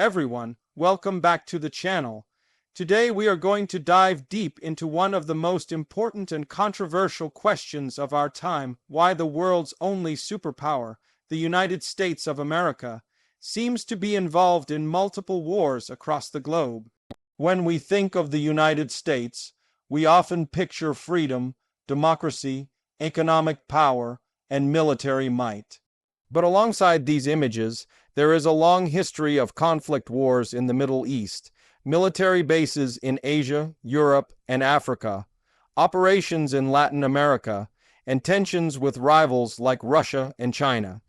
everyone, welcome back to the channel. Today we are going to dive deep into one of the most important and controversial questions of our time: why the world's only superpower, the United States of America, seems to be involved in multiple wars across the globe. When we think of the United States, we often picture freedom, democracy, economic power, and military might. But alongside these images, there is a long history of conflict wars in the Middle East, military bases in Asia, Europe, and Africa, operations in Latin America, and tensions with rivals like Russia and China.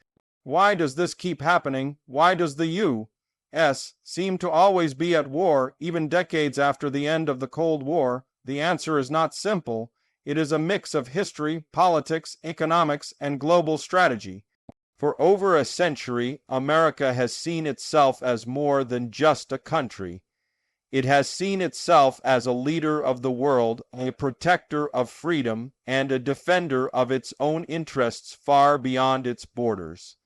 Why does this keep happening? Why does the U.S. seem to always be at war, even decades after the end of the Cold War? The answer is not simple. It is a mix of history, politics, economics, and global strategy. For over a century, America has seen itself as more than just a country. It has seen itself as a leader of the world, a protector of freedom, and a defender of its own interests far beyond its borders.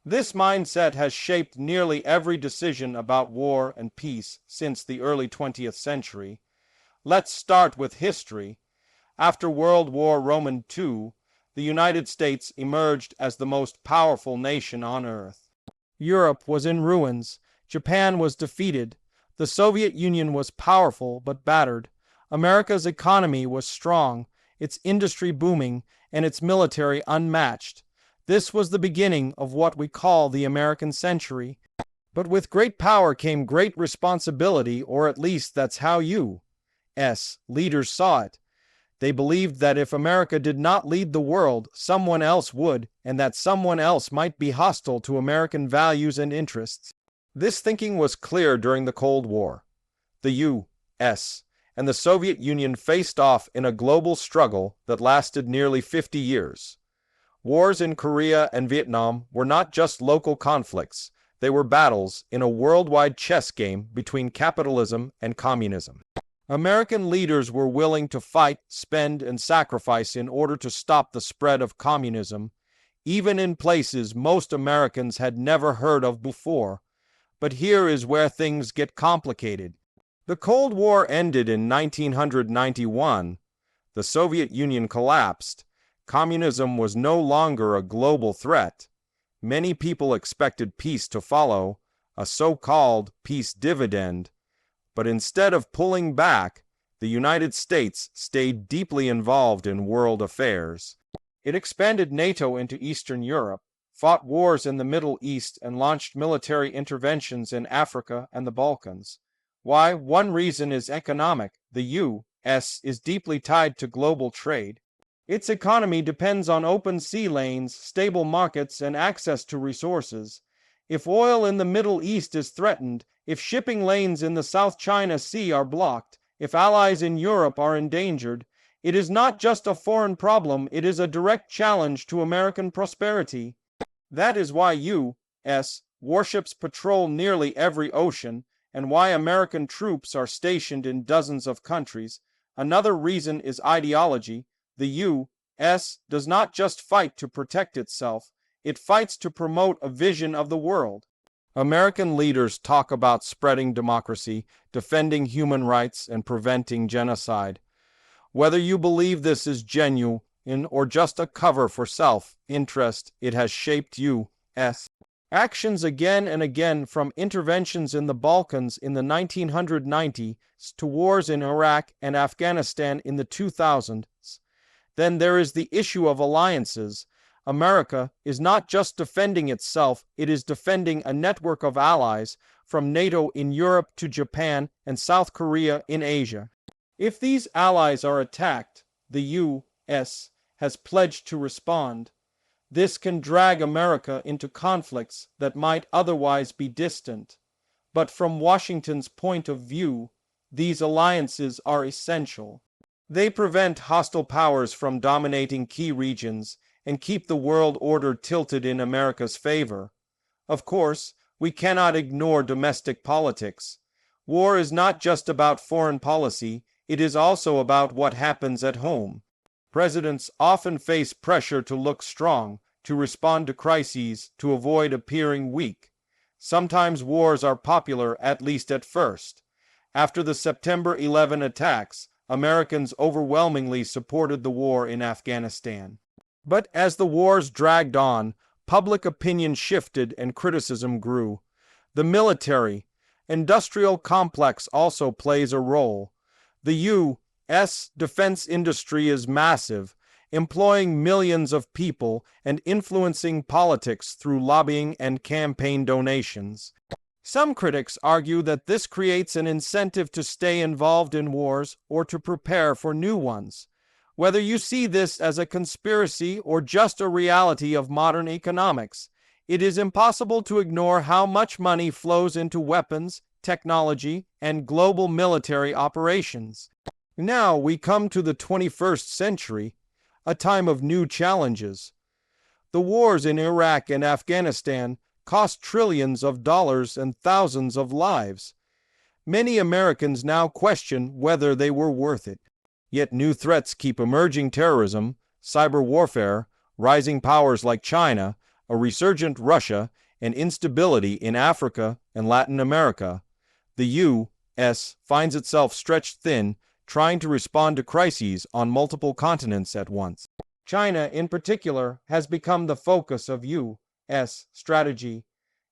This mindset has shaped nearly every decision about war and peace since the early 20th century. Let's start with history. After World War II, the United States emerged as the most powerful nation on Earth. Europe was in ruins. Japan was defeated. The Soviet Union was powerful but battered. America's economy was strong, its industry booming, and its military unmatched. This was the beginning of what we call the American century. But with great power came great responsibility, or at least that's how U.S. leaders saw it. They believed that if America did not lead the world, someone else would, and that someone else might be hostile to American values and interests. This thinking was clear during the Cold War. The U.S. and the Soviet Union faced off in a global struggle that lasted nearly 50 years. Wars in Korea and Vietnam were not just local conflicts. They were battles in a worldwide chess game between capitalism and communism. American leaders were willing to fight, spend, and sacrifice in order to stop the spread of communism, even in places most Americans had never heard of before. But here is where things get complicated. The Cold War ended in 1991. The Soviet Union collapsed. Communism was no longer a global threat. Many people expected peace to follow, a so-called peace dividend. But instead of pulling back, the United States stayed deeply involved in world affairs. It expanded NATO into Eastern Europe, fought wars in the Middle East, and launched military interventions in Africa and the Balkans. Why? One reason is economic. The U.S. is deeply tied to global trade. Its economy depends on open sea lanes, stable markets, and access to resources. If oil in the Middle East is threatened, if shipping lanes in the South China Sea are blocked, if allies in Europe are endangered, it is not just a foreign problem, it is a direct challenge to American prosperity. That is why U.S. warships patrol nearly every ocean, and why American troops are stationed in dozens of countries. Another reason is ideology. The U.S. does not just fight to protect itself, it fights to promote a vision of the world. American leaders talk about spreading democracy, defending human rights, and preventing genocide. Whether you believe this is genuine or just a cover for self-interest, it has shaped U.S. actions again and again, from interventions in the Balkans in the 1990s to wars in Iraq and Afghanistan in the 2000s. Then there is the issue of alliances. America is not just defending itself, it is defending a network of allies, from NATO in Europe to Japan and South Korea in Asia. If these allies are attacked, the U.S. has pledged to respond. This can drag America into conflicts that might otherwise be distant. But from Washington's point of view, these alliances are essential. They prevent hostile powers from dominating key regions and keep the world order tilted in America's favor. Of course, we cannot ignore domestic politics. War is not just about foreign policy, it is also about what happens at home. Presidents often face pressure to look strong, to respond to crises, to avoid appearing weak. Sometimes wars are popular, at least at first. After the September 11 attacks, Americans overwhelmingly supported the war in Afghanistan. But as the wars dragged on, public opinion shifted and criticism grew. The military, industrial complex also plays a role. The U.S. defense industry is massive, employing millions of people and influencing politics through lobbying and campaign donations. Some critics argue that this creates an incentive to stay involved in wars or to prepare for new ones. Whether you see this as a conspiracy or just a reality of modern economics, it is impossible to ignore how much money flows into weapons, technology, and global military operations. Now we come to the 21st century, a time of new challenges. The wars in Iraq and Afghanistan cost trillions of dollars and thousands of lives. Many Americans now question whether they were worth it. Yet new threats keep emerging: terrorism, cyber warfare, rising powers like China, a resurgent Russia, and instability in Africa and Latin America. The U.S. finds itself stretched thin, trying to respond to crises on multiple continents at once. China, in particular, has become the focus of U.S. strategy.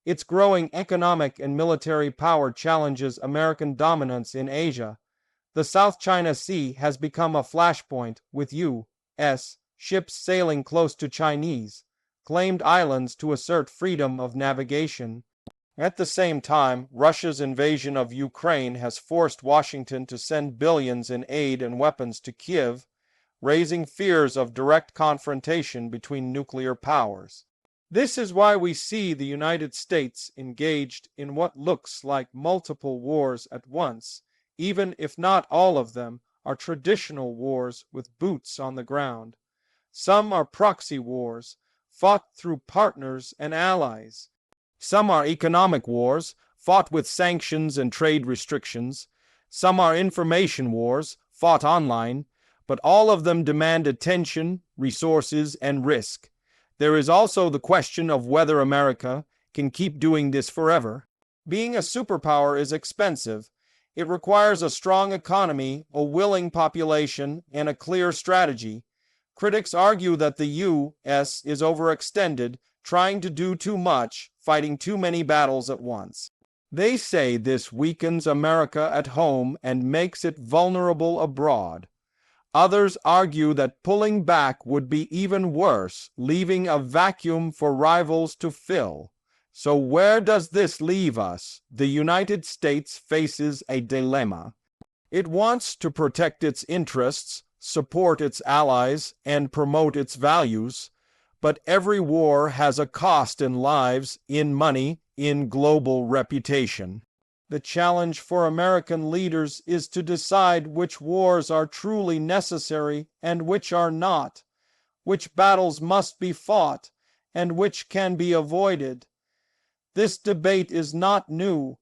Its growing economic and military power challenges American dominance in Asia. The South China Sea has become a flashpoint, with U.S. ships sailing close to Chinese claimed islands to assert freedom of navigation. At the same time, Russia's invasion of Ukraine has forced Washington to send billions in aid and weapons to Kiev, raising fears of direct confrontation between nuclear powers. This is why we see the United States engaged in what looks like multiple wars at once, even if not all of them are traditional wars with boots on the ground. Some are proxy wars, fought through partners and allies. Some are economic wars, fought with sanctions and trade restrictions. Some are information wars, fought online, but all of them demand attention, resources, and risk. There is also the question of whether America can keep doing this forever. Being a superpower is expensive. It requires a strong economy, a willing population, and a clear strategy. Critics argue that the U.S. is overextended, trying to do too much, fighting too many battles at once. They say this weakens America at home and makes it vulnerable abroad. Others argue that pulling back would be even worse, leaving a vacuum for rivals to fill. So where does this leave us? The United States faces a dilemma. It wants to protect its interests, support its allies, and promote its values. But every war has a cost in lives, in money, in global reputation. The challenge for American leaders is to decide which wars are truly necessary and which are not, which battles must be fought and which can be avoided. This debate is not new.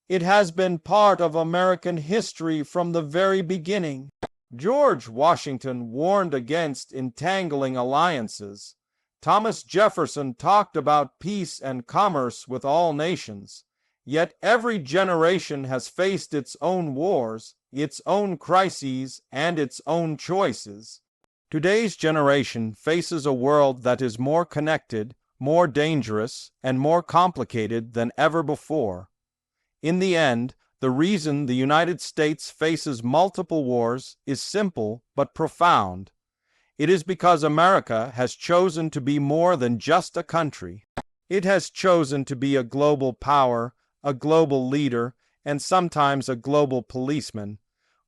It has been part of American history from the very beginning. George Washington warned against entangling alliances. Thomas Jefferson talked about peace and commerce with all nations. Yet every generation has faced its own wars, its own crises, and its own choices. Today's generation faces a world that is more connected, more dangerous, and more complicated than ever before. In the end, the reason the United States faces multiple wars is simple but profound. It is because America has chosen to be more than just a country. It has chosen to be a global power, a global leader, and sometimes a global policeman.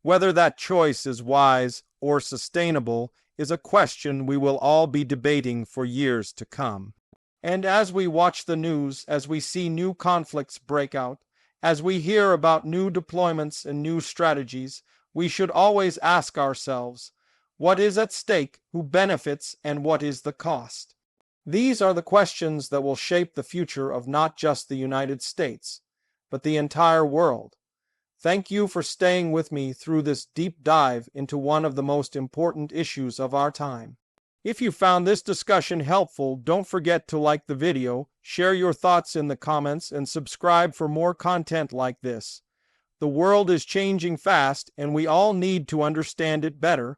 Whether that choice is wise or sustainable is a question we will all be debating for years to come. And as we watch the news, as we see new conflicts break out, as we hear about new deployments and new strategies, we should always ask ourselves, what is at stake, who benefits, and what is the cost? These are the questions that will shape the future of not just the United States, but the entire world. Thank you for staying with me through this deep dive into one of the most important issues of our time. If you found this discussion helpful, don't forget to like the video, share your thoughts in the comments, and subscribe for more content like this. The world is changing fast, and we all need to understand it better.